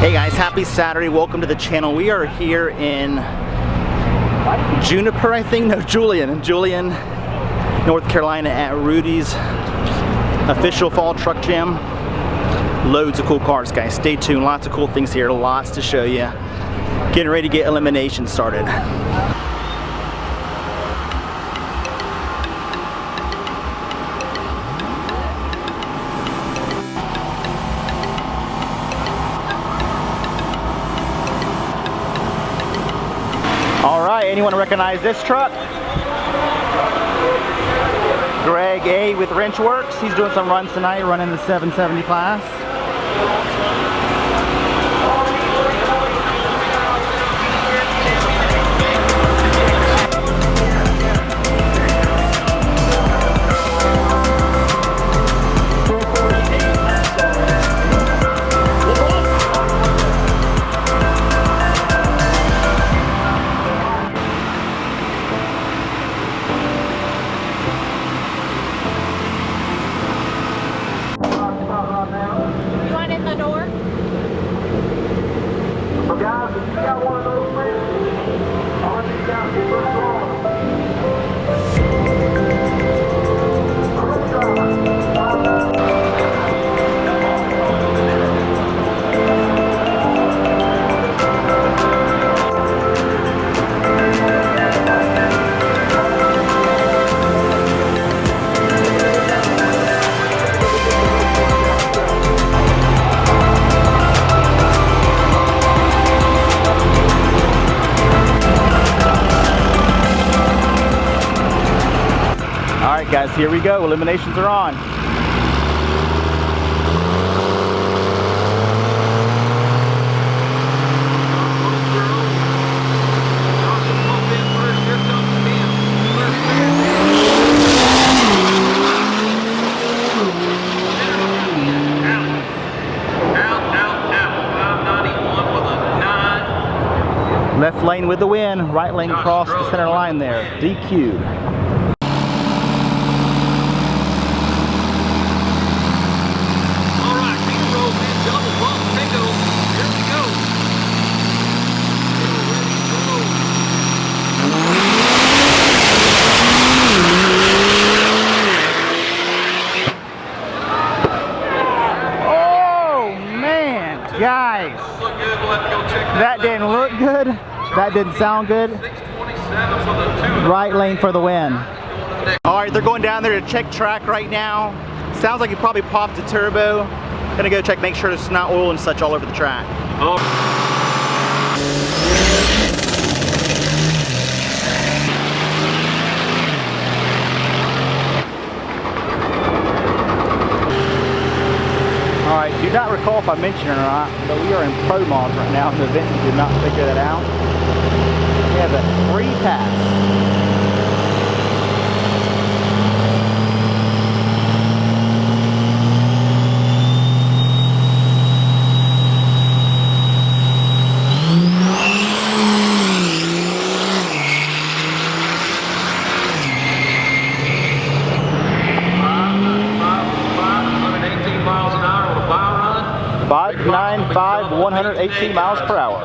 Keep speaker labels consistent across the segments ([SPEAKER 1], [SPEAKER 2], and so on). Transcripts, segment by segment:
[SPEAKER 1] Hey guys, happy Saturday. Welcome to the channel. We are here in Juniper, I think. No, Julian, North Carolina at Rudy's official fall truck jam. Loads of cool cars, guys. Stay tuned. Lots of cool things here. Lots to show you. Getting ready to get elimination started. Alright, anyone recognize this truck? Greg A with Wrenchworks. He's doing some runs tonight, running the 770 class. Alright guys, here we go. Eliminations are on. Left lane with the win, right lane across the center line there. DQ'd. Guys, that didn't look good. That didn't sound good. Right lane for the win. Alright, they're going down there to check track right now. Sounds like he probably popped a turbo. Gonna go check, make sure there's not oil and such all over the track. Alright, do not recall if I mentioned it or not, but we are in Pro Mods right now. The event did not figure that out. We have a free pass. Five, 118 miles per hour.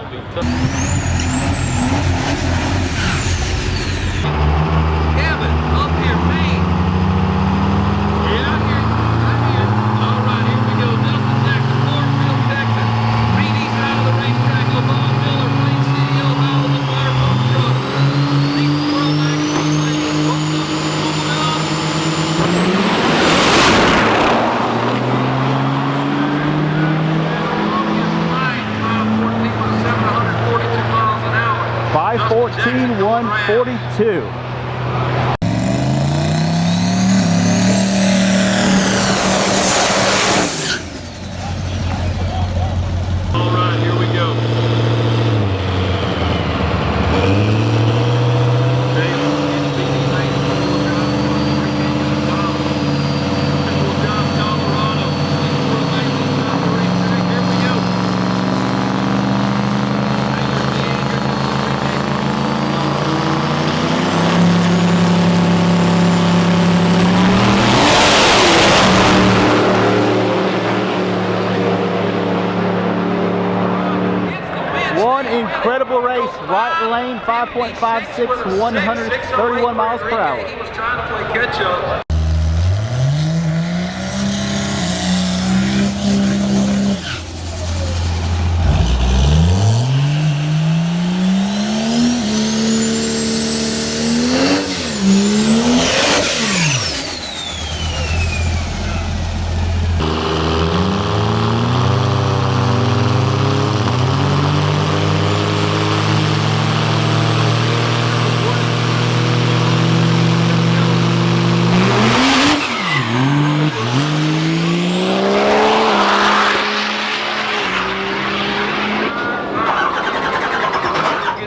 [SPEAKER 1] Five 14, 142. full race. Right lane, 5.56, 131 miles per hour.
[SPEAKER 2] He was trying to play catch up.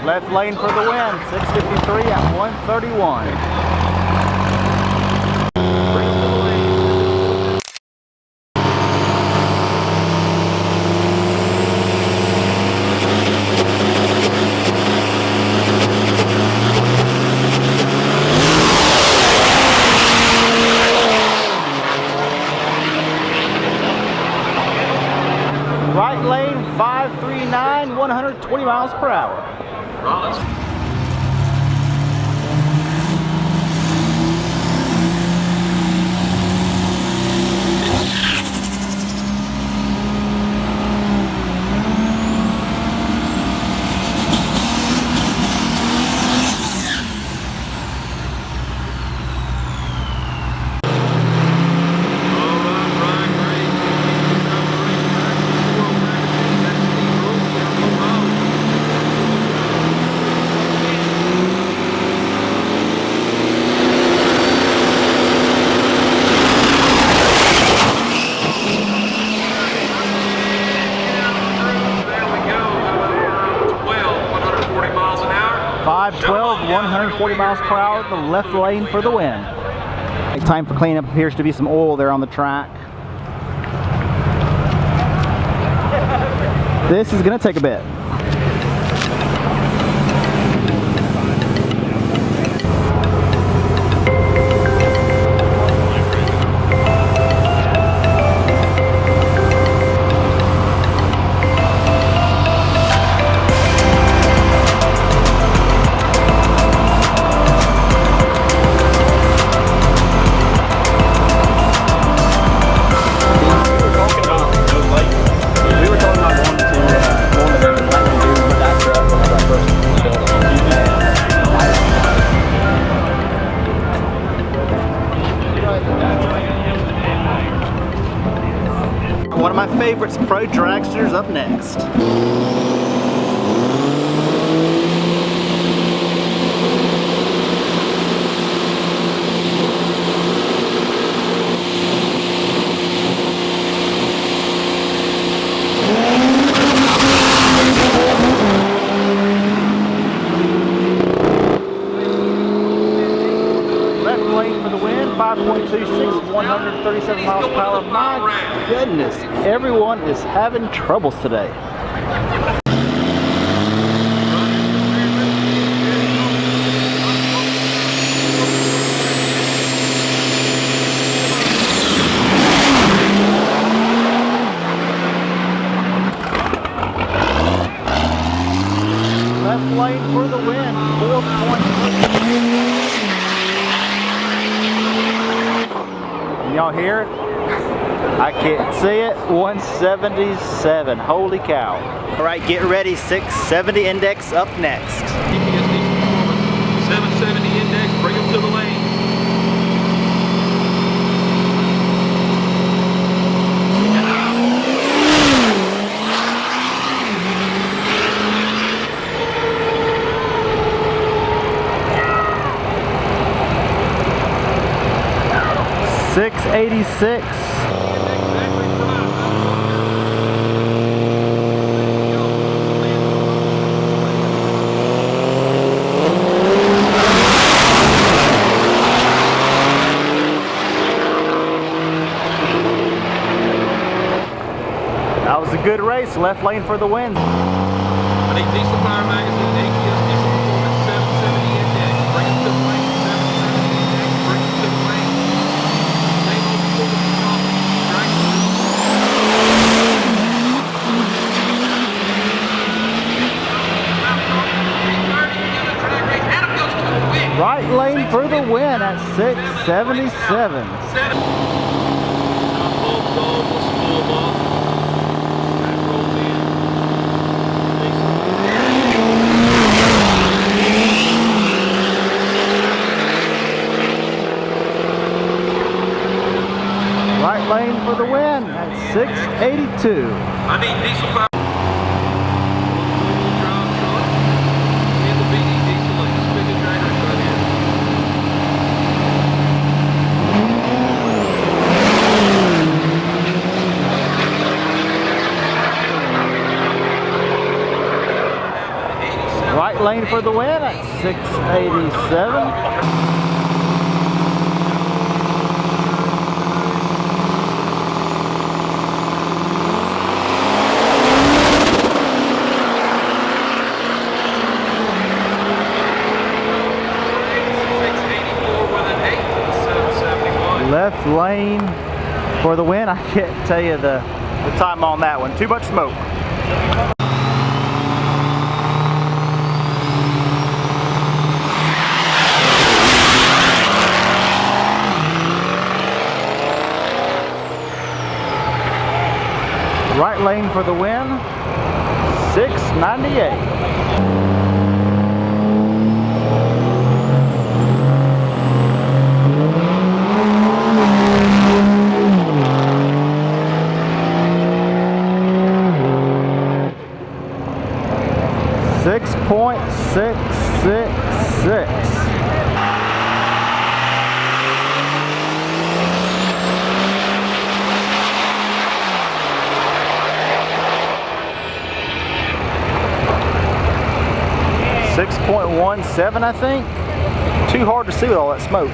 [SPEAKER 1] Left lane for the win, 653 at 131. Right lane, 539, 120 miles per hour.
[SPEAKER 2] Rollins.
[SPEAKER 1] Five 12, 140 miles per hour, the left lane for the win. Time for cleanup. Appears to be some oil there on the track. This is going to take a bit. One of my favorites, Pro Dragsters, up next. Left lane for the win, 5.26, 137 miles per hour. My goodness, everyone is having troubles today. Left lane for the win, 4.6. Y'all hear it? I can't see it. 177. Holy cow. All right, get ready. 670 index up next.
[SPEAKER 2] 770 index, bring him to the lane.
[SPEAKER 1] .686. That was a good race. Left lane for the win.
[SPEAKER 2] I think Diesel Power Magazine, ATS Diesel Performance, 770 index, bring him to the lane. 770 index, bring him to the lane. Same old performance coffee, drag.
[SPEAKER 1] 77. Right lane for the win at 682.
[SPEAKER 2] I need diesel power. Drive truck and the BD diesel like this big dragger right here.
[SPEAKER 1] Right lane for the win at 687.
[SPEAKER 2] 684 with an 8, 771.
[SPEAKER 1] Left lane for the win. I can't tell you the time on that one. Too much smoke. Right lane for the win, 698. .666. 6.17, I think. Too hard to see with all that smoke.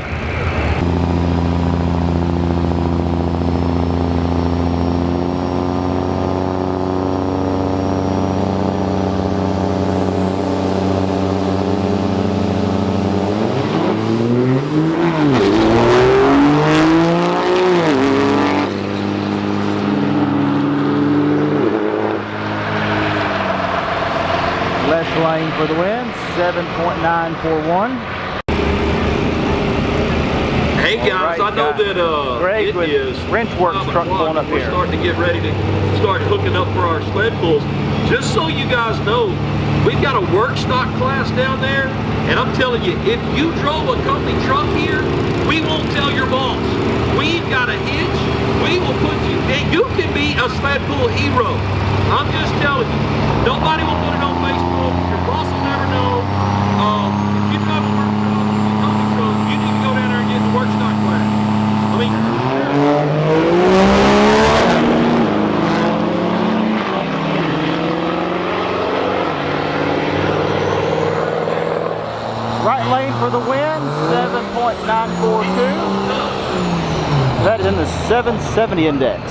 [SPEAKER 1] Left lane for the win, 7.941.
[SPEAKER 2] Hey guys, I know that
[SPEAKER 1] Greg
[SPEAKER 2] it
[SPEAKER 1] with
[SPEAKER 2] is
[SPEAKER 1] wrench works
[SPEAKER 2] 5
[SPEAKER 1] truck
[SPEAKER 2] o'clock
[SPEAKER 1] pulling up
[SPEAKER 2] and we're
[SPEAKER 1] here.
[SPEAKER 2] starting to get ready to start hooking up for our sled pulls. Just so you guys know, we've got a work stock class down there, and I'm telling you, if you drove a company truck here, we won't tell your boss. We've got a hitch. We will put you, and you can be a sled pull hero. I'm just telling you, nobody will put it on Facebook. Your boss will never know. If you drive a work truck, a company truck, you need to go down there and get the work stock class. I mean,
[SPEAKER 1] Right lane for the win, 7.942. That is in the 770 index.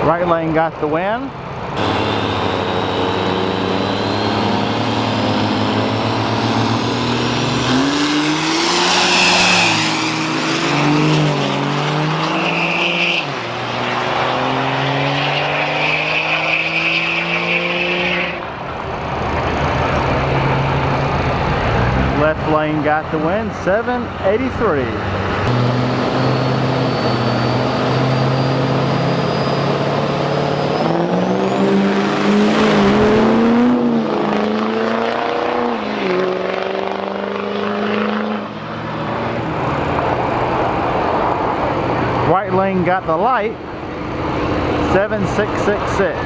[SPEAKER 1] Right lane got the win. Left lane got the win, 783. Right lane got the light, 7666.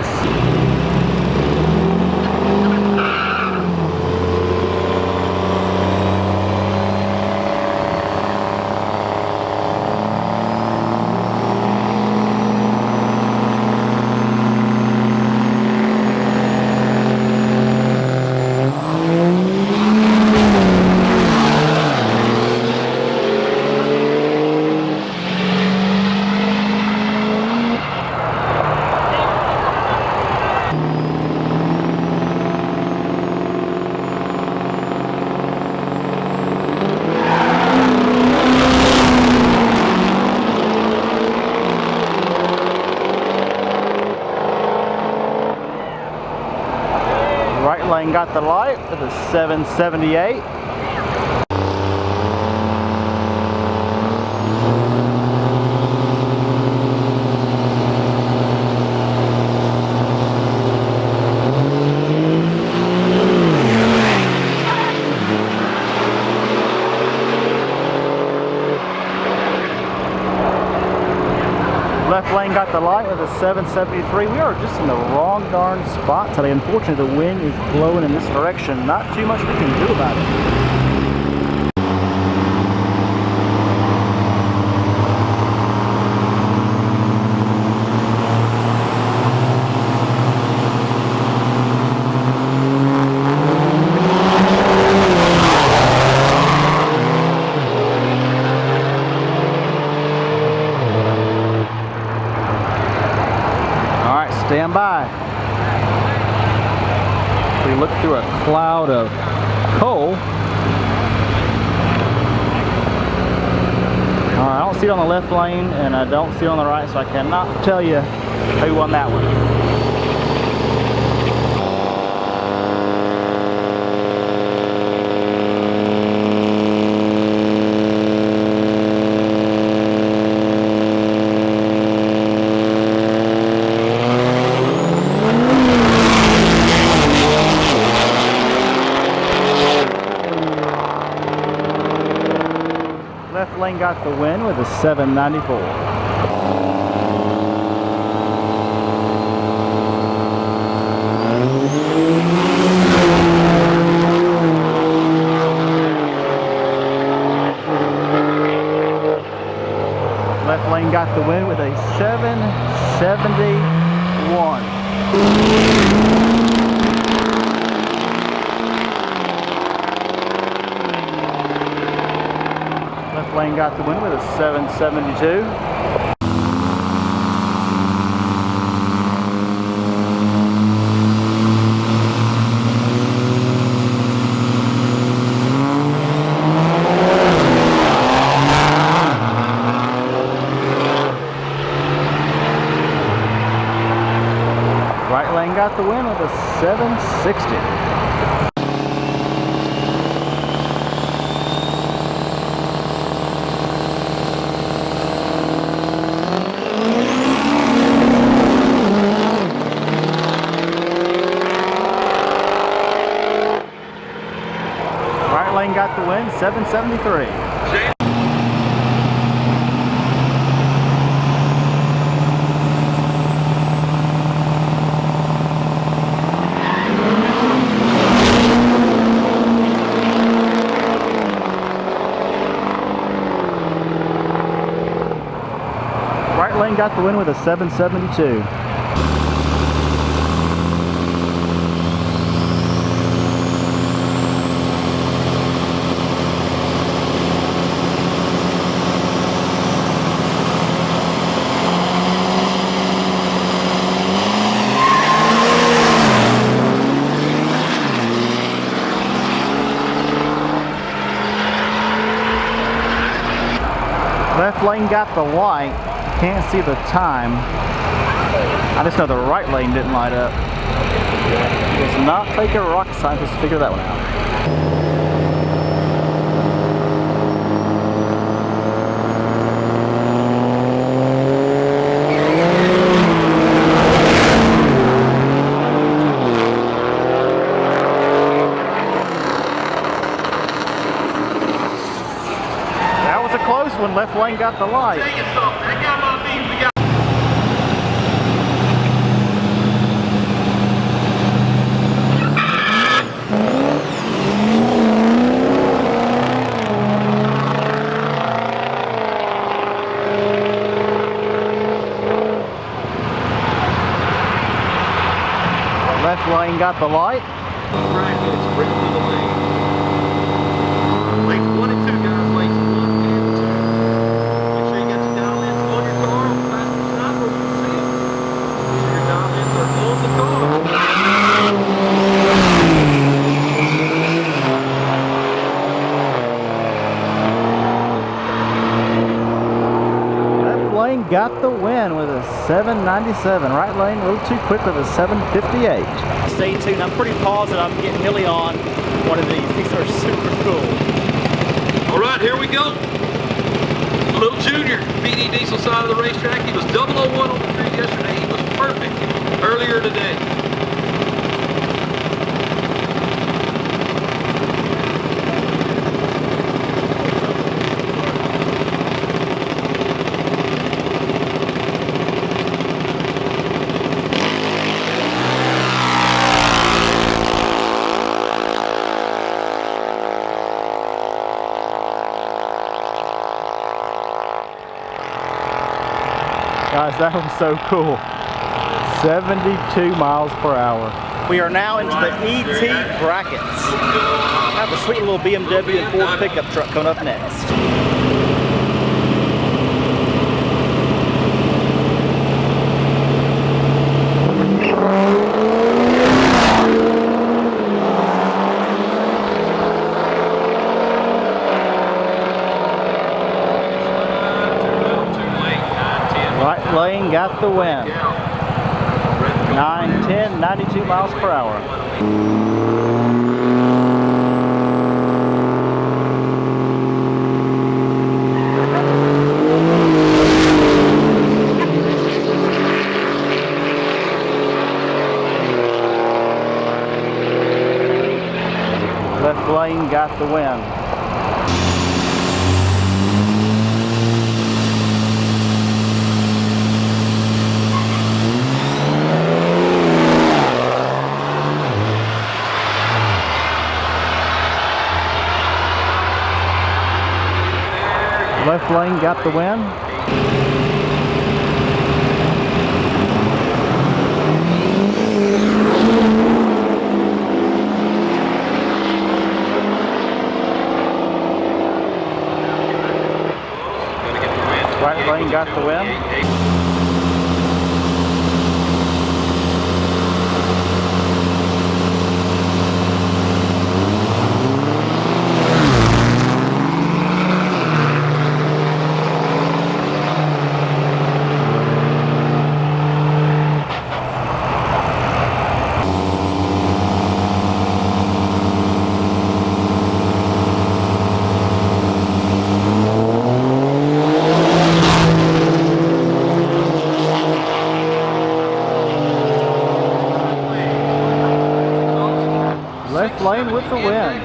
[SPEAKER 1] lane got the light with a 778. Left lane got the light with a 773. We are just in the wrong darn spot today. Unfortunately, the wind is blowing in this direction. Not too much we can do about it. Stand by. We look through a cloud of coal. I don't see it on the left lane and I don't see it on the right, so I cannot tell you who won that one. Left lane got the win with a 794. Left lane got the win with a 771. Left lane got the win with a 772. Right lane got the win with a 760. Right lane got the win, 773. Right lane got the win with a 772. Left lane got the light. Can't see the time. I just know the right lane didn't light up. It does not take a rocket scientist to figure that one out. Close when left lane got the light. Left lane got the light.
[SPEAKER 2] Lanes 1 and 2, guys. Lanes 1 and 2. Make sure you got your dial ins on your car. Fast as not where you can see them. Make sure your dial ins are on the car.
[SPEAKER 1] Left lane got got the win with a 797. Right lane a little too quick with a 758. Stay tuned. I'm pretty positive I'm getting Hilly on one of these. These are super cool.
[SPEAKER 2] All right, here we go. Little Junior, BD Diesel side of the racetrack. He was 001 on the street yesterday. He was perfect earlier today.
[SPEAKER 1] Guys, that was so cool. 72 miles per hour. We are now into the ET brackets. I have a sweet little BMW and Ford pickup truck coming up next. Right lane got the win. 910, 92 miles per hour. Left lane got the win. Left lane got the win. Right lane got the win. Left lane with the win.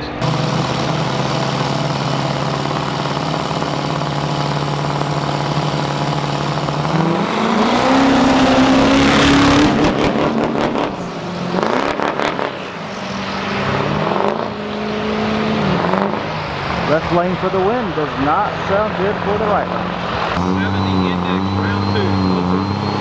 [SPEAKER 1] Left lane for the win does not sound good for the right lane.
[SPEAKER 2] 70 index, round 2.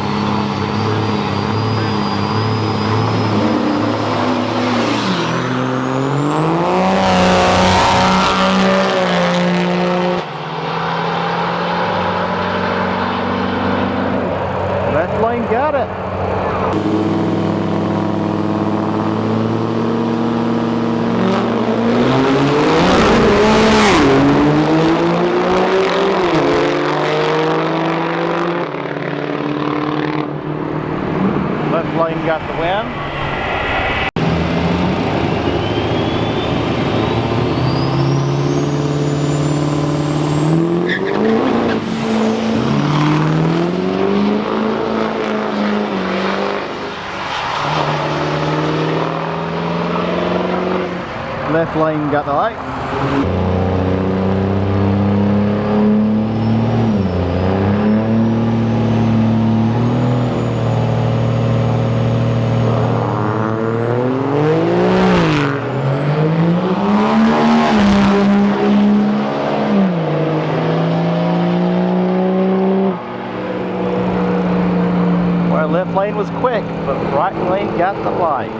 [SPEAKER 1] Left lane got it. Left lane got the win. Left lane got the light. Well, left lane was quick, but right lane got the light.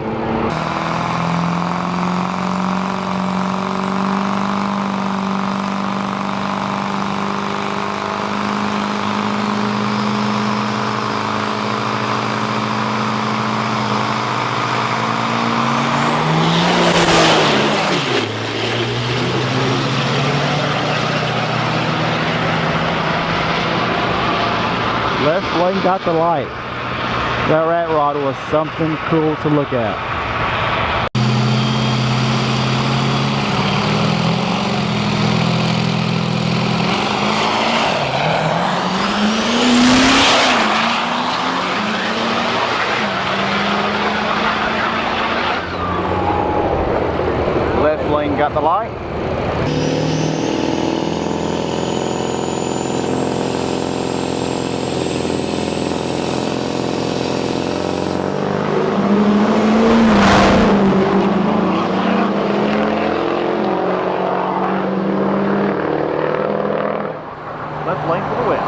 [SPEAKER 1] Left lane got the light. That rat rod was something cool to look at. Left lane got the light. Left lane for the win.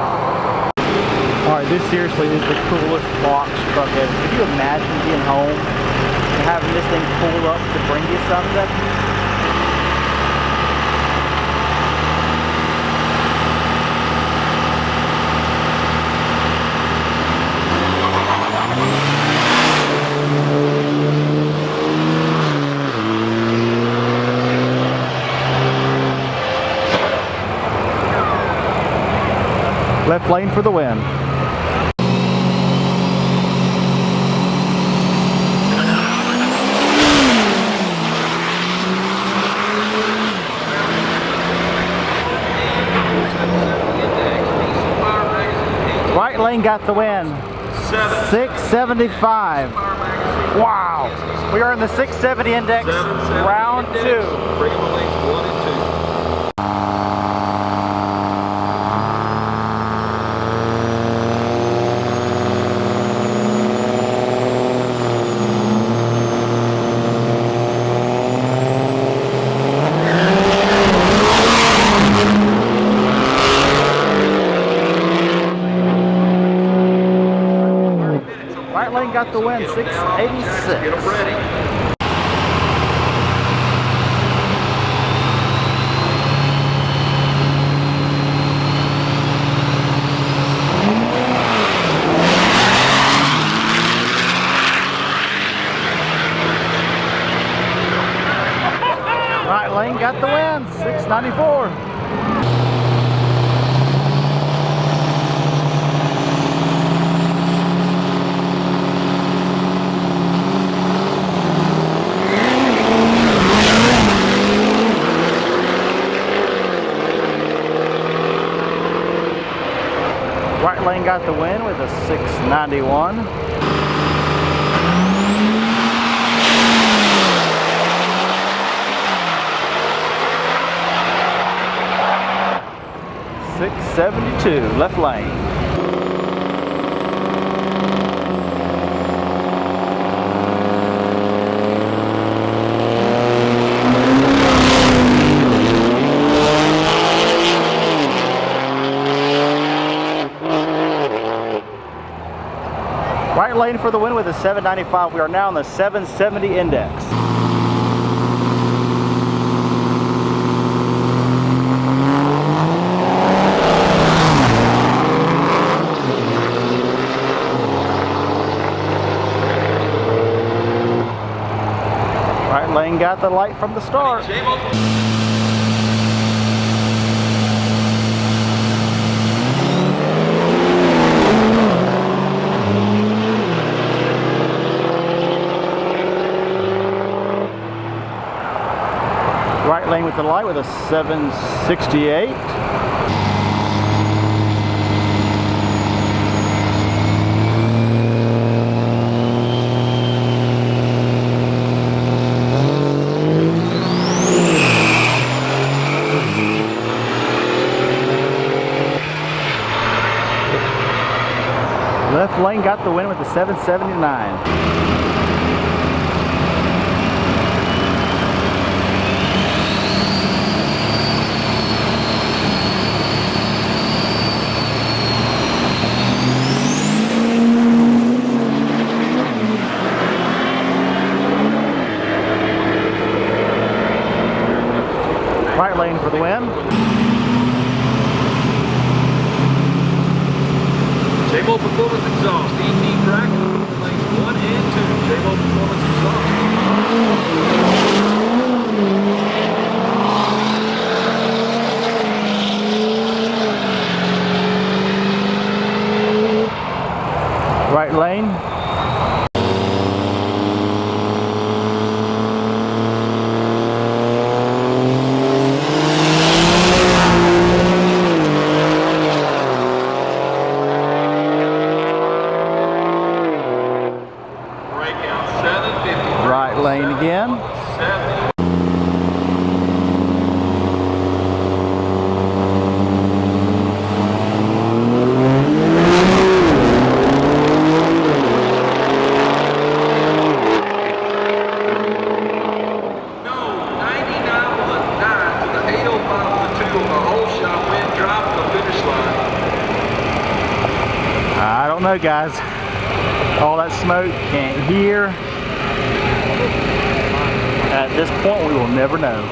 [SPEAKER 1] Alright, this seriously is the coolest box truck ever. Could you imagine being home and having this thing pulled up to bring you something? Left lane for the win. Right lane got the win. 675. Wow. We are in the 670 index, round 2.
[SPEAKER 2] Bring them lanes 1 and 2.
[SPEAKER 1] Right lane got the win, 686.
[SPEAKER 2] Get them ready.
[SPEAKER 1] Right lane got the win, 694. Right lane got the win with a 691. .672 left lane. Right lane for the win with a 795. We are now in the 770 index. Right lane got the light from the start. Right lane with the light with a 768. Left lane got the win with the 779. Right lane for the win.
[SPEAKER 2] J-Mo Performance Exhaust, ET track, lanes 1 and 2. J-Mo Performance
[SPEAKER 1] Right lane again. I don't know, guys. All that smoke, can't hear. At this point, we will never know.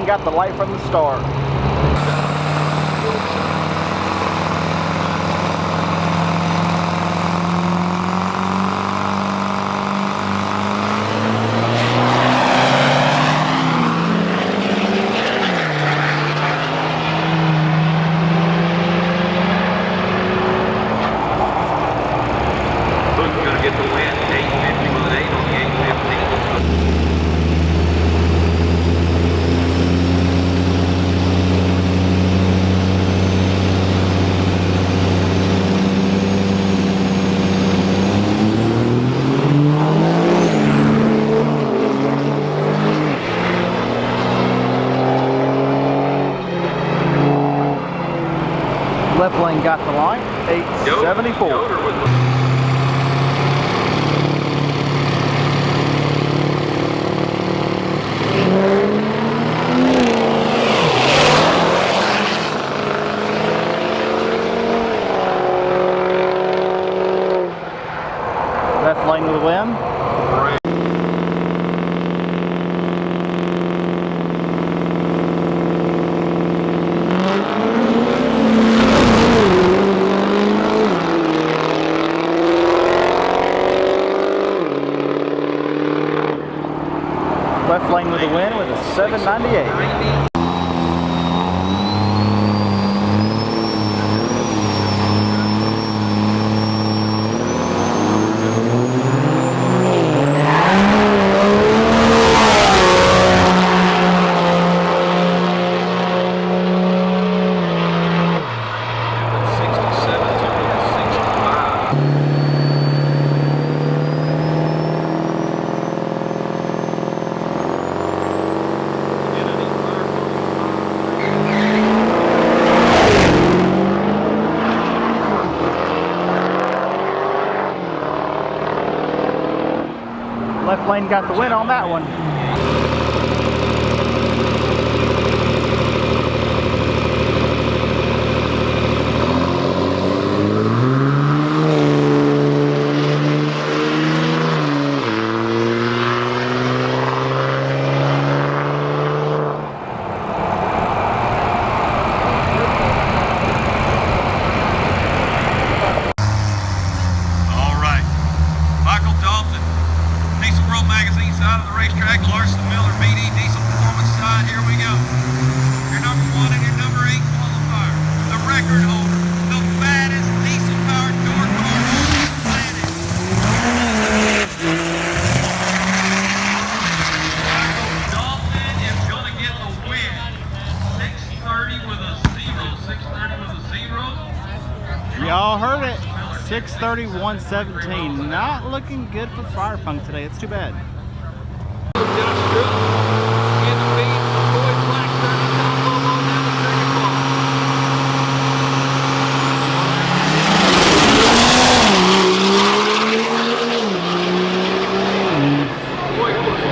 [SPEAKER 1] Got the light from the start.
[SPEAKER 2] Look, we're gonna get the wind 850 with an 8 on the 850.
[SPEAKER 1] Left lane got the line, 874.
[SPEAKER 2] Yoder with
[SPEAKER 1] Left lane with a win. Left lane with a win with a 798. Left lane got the win on that one.
[SPEAKER 2] Racetrack, Larson Miller, BD Diesel Performance side. Here we go. Your number 1 and your number 8 qualifier. The record holder. The fattest diesel powered door car on the planet. Michael Dalton is going to get the win. 630 with a 0. 630 with a 0.
[SPEAKER 1] Y'all heard it. 630, 117. Not looking good for Fire Punk today. It's too bad.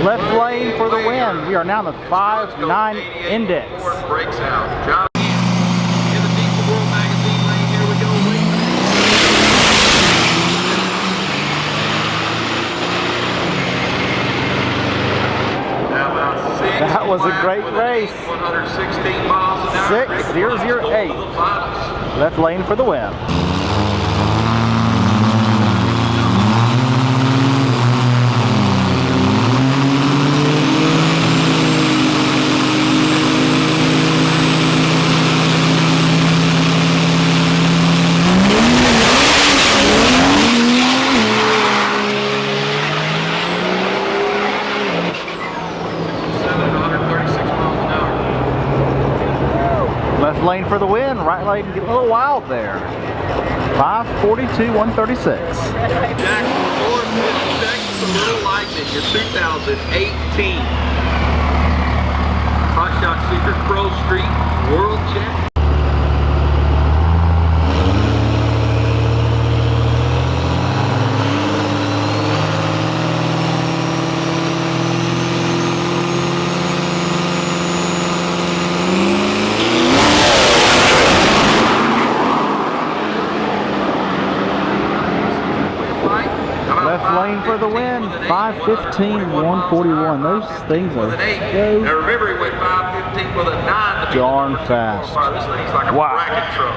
[SPEAKER 1] Left lane for the win. We are now in the 5.9 index.
[SPEAKER 2] Breaks out. John in the Diesel World Magazine lane. Here we go.
[SPEAKER 1] That was a great race.
[SPEAKER 2] 116 miles an hour.
[SPEAKER 1] 6008. Left lane for the win. lane for the win. Right lane get a little wild there. 5:42, 136.
[SPEAKER 2] Jackson Ford, Texas, a little Lightning, your 2018 Hot Shot Secret Pro Street World Champion.
[SPEAKER 1] Left lane for the win. 5:15, 141. Those things are
[SPEAKER 2] Now
[SPEAKER 1] so
[SPEAKER 2] remember, he went 5:15 with a 9 to beat
[SPEAKER 1] darn
[SPEAKER 2] the
[SPEAKER 1] fast.
[SPEAKER 2] This thing's like a
[SPEAKER 1] Wow.
[SPEAKER 2] bracket truck.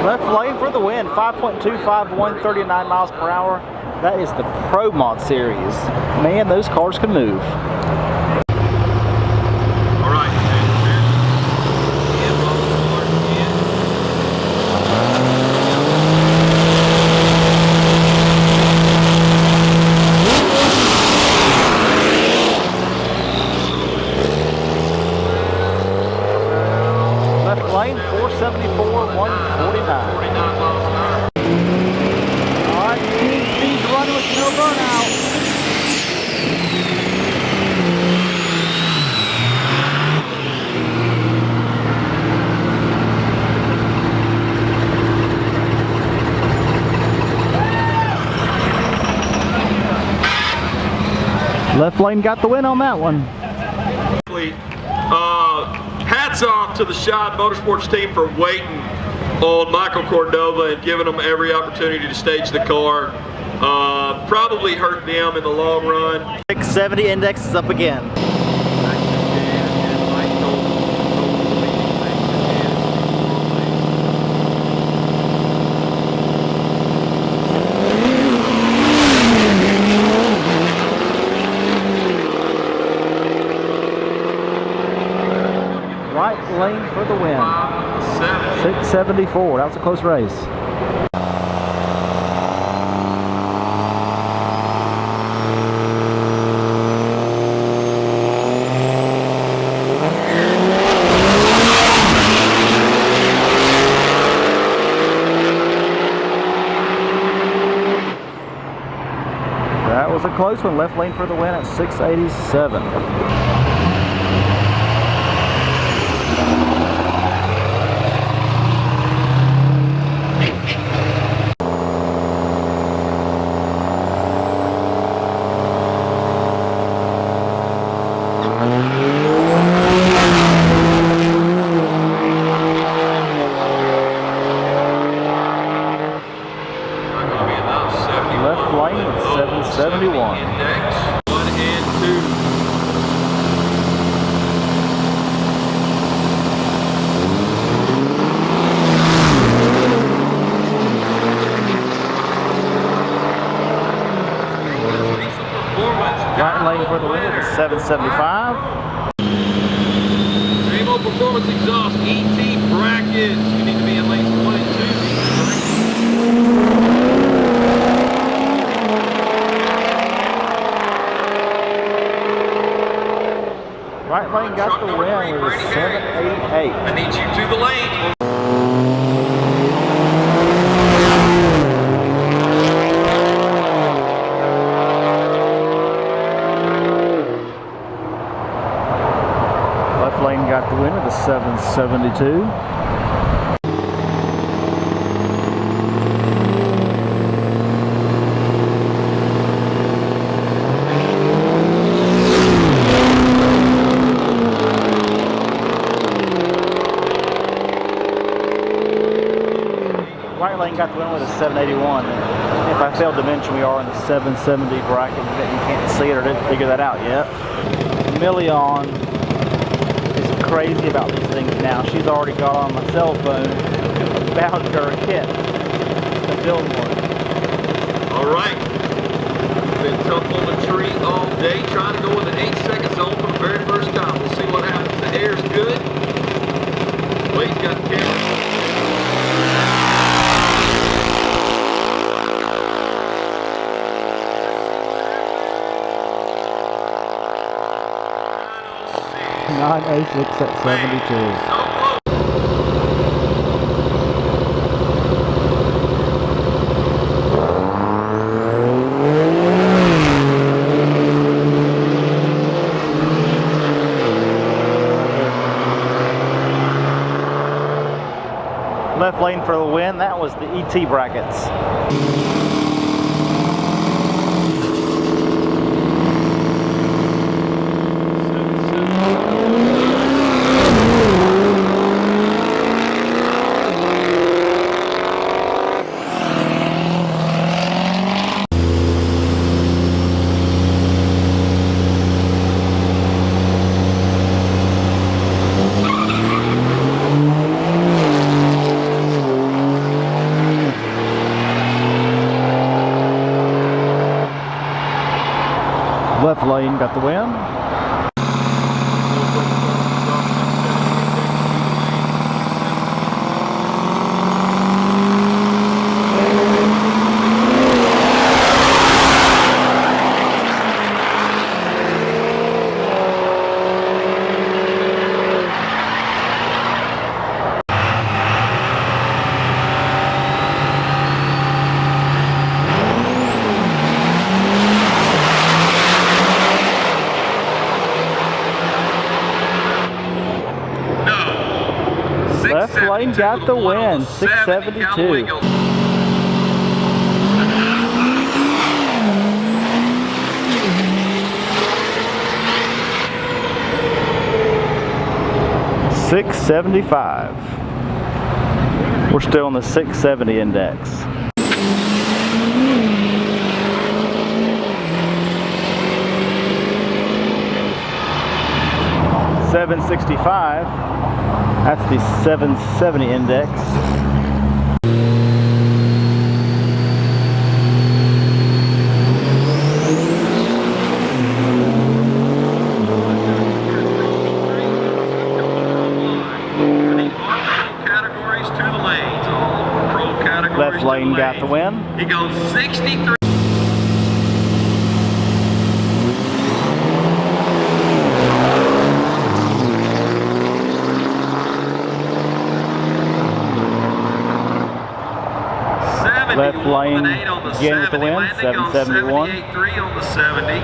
[SPEAKER 1] Left lane for the win. 5.25, 139 miles per hour. That is the Pro Mod Series. Man, those cars can move.
[SPEAKER 2] All right, and Robert Ford in.
[SPEAKER 1] Left lane, 474, 149.
[SPEAKER 2] 49 miles an hour.
[SPEAKER 1] All right, he's running with no burnout. Left lane got the win on that one.
[SPEAKER 2] Hats off to the Shad Motorsports team for waiting on Michael Cordova and giving them every opportunity to stage the car. Probably hurt them in the long run.
[SPEAKER 1] 670 index is up again. Right lane for the win. 674. That was a close race. That was a close one. Left lane for the win at 687. Left lane at 771.
[SPEAKER 2] Index 1 and 2.
[SPEAKER 1] Right lane for the win at 775.
[SPEAKER 2] Ramo Performance Exhaust ET brackets. You need to be in lanes 1 and 2.
[SPEAKER 1] Right lane got the win with a 788.
[SPEAKER 2] I need you to the lane.
[SPEAKER 1] Left lane got the win with a 772. Right lane got the win with a 781. If I failed to mention, we are in the 770 bracket. You can't see it or didn't figure that out yet. Million is crazy about these things now. She's already got on my cell phone about her kit to build one.
[SPEAKER 2] All right. Been tough on the tree all day, trying to go in the 8-second zone for the very first time. We'll see what happens. The air's good. Wade's got the camera.
[SPEAKER 1] 906 at 72. Left lane for the win. That was the ET brackets. Left lane got the win. Left lane got the win, 672. $675. We're still on the 670 index. $765. That's the 770 index.
[SPEAKER 2] Categories to the lanes, all pro categories.
[SPEAKER 1] Left lane got the win.
[SPEAKER 2] He goes 63.
[SPEAKER 1] Left lane again with the win, 771.
[SPEAKER 2] 78.3 on the 70.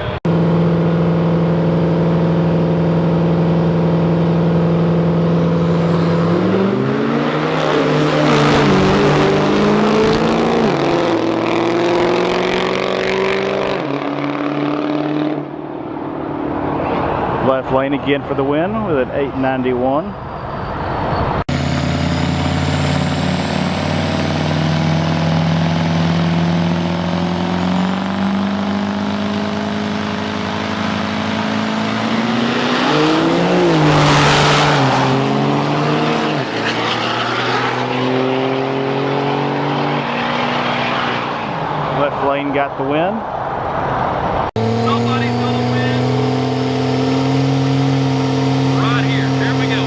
[SPEAKER 1] Left lane again for the win with an 891. Left lane got the win.
[SPEAKER 2] Somebody's gonna win. Right here. Here we go.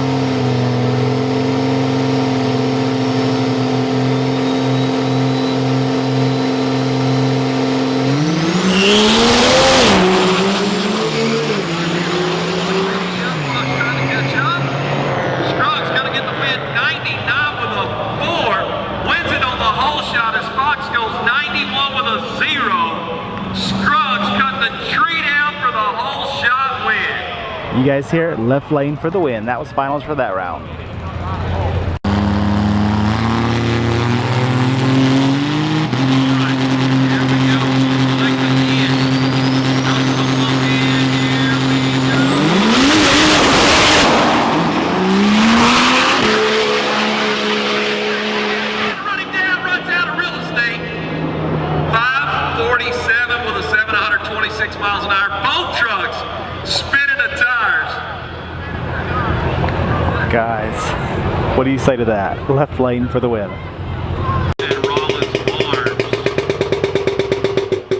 [SPEAKER 2] Trying to catch up. Scruggs gonna get the win. 99 with a 4. Wins it on the whole shot as Fox goes 91 with a 0. Scruggs cut the tree down for the whole shot win.
[SPEAKER 1] You guys hear it? Left lane for the win. That was finals for that round.
[SPEAKER 2] Here we go. Like the end. Here we go. Run him down, runs out of real estate. 547 with a 726 miles an hour. Both trucks spinning the tires.
[SPEAKER 1] Guys, what do you say to that? Left lane for the win.
[SPEAKER 2] And Rollins Farms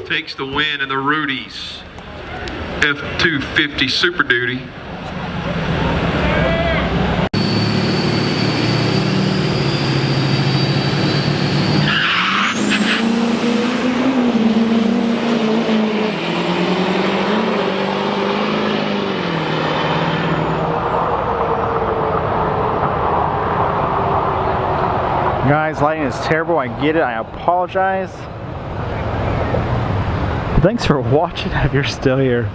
[SPEAKER 2] takes the win in the Rudy's F250 Super Duty.
[SPEAKER 1] Guys, lighting is terrible. I get it. I apologize. Thanks for watching if you're still here.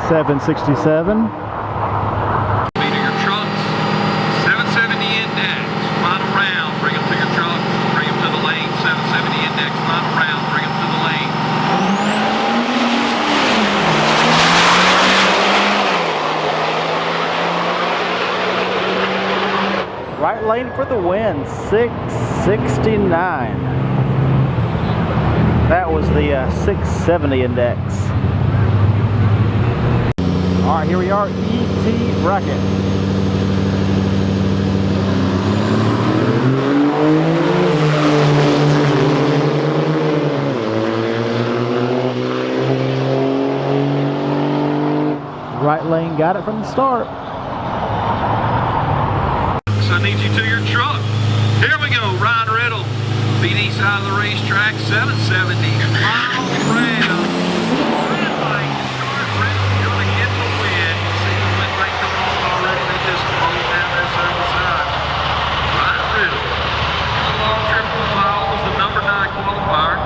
[SPEAKER 1] $767. Right lane for the win, 669. That was the 670 index. All right, here we are, ET Bracket. Right lane got it from the start.
[SPEAKER 2] I need you to your truck. Here we go, Ryan Riddle, BD side of the racetrack, 770. Final round. Red light, start Riddle, gonna get the win. See the win light coming on already. They just rolled down there side to side. Ryan Riddle. The long triple foul was the number 9 qualifier.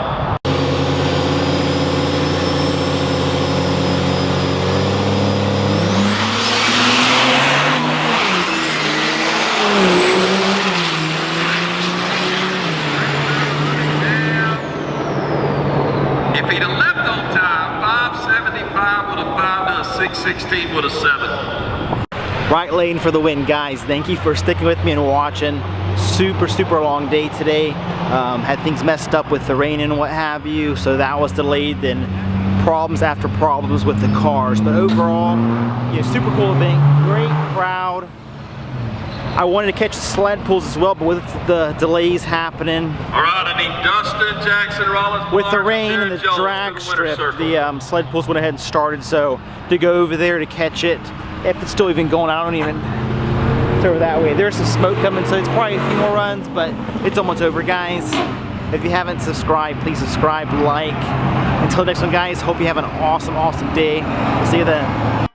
[SPEAKER 2] If he'd have left on time, 575 would have 5 to a 616 would have 7.
[SPEAKER 1] Right lane for the win, guys. Thank you for sticking with me and watching. Super long day today. Had things messed up with the rain and what have you, so that was delayed. Then problems after problems with the cars. But overall, you know, super cool event. Great crowd. I wanted to catch the sled pulls as well, but with the delays happening,
[SPEAKER 2] All right, I need Dustin, Jackson, Rollins,
[SPEAKER 1] with the
[SPEAKER 2] Clark,
[SPEAKER 1] rain and the
[SPEAKER 2] Jared Jones
[SPEAKER 1] drag
[SPEAKER 2] for the winner's
[SPEAKER 1] strip,
[SPEAKER 2] circle.
[SPEAKER 1] the sled pulls went ahead and started. So to go over there to catch it, if it's still even going, I don't even. It's over that way. There's some smoke coming, so it's probably a few more runs, but it's almost over, guys. If you haven't subscribed, please subscribe, like. Until next one, guys. Hope you have an awesome day. See you then.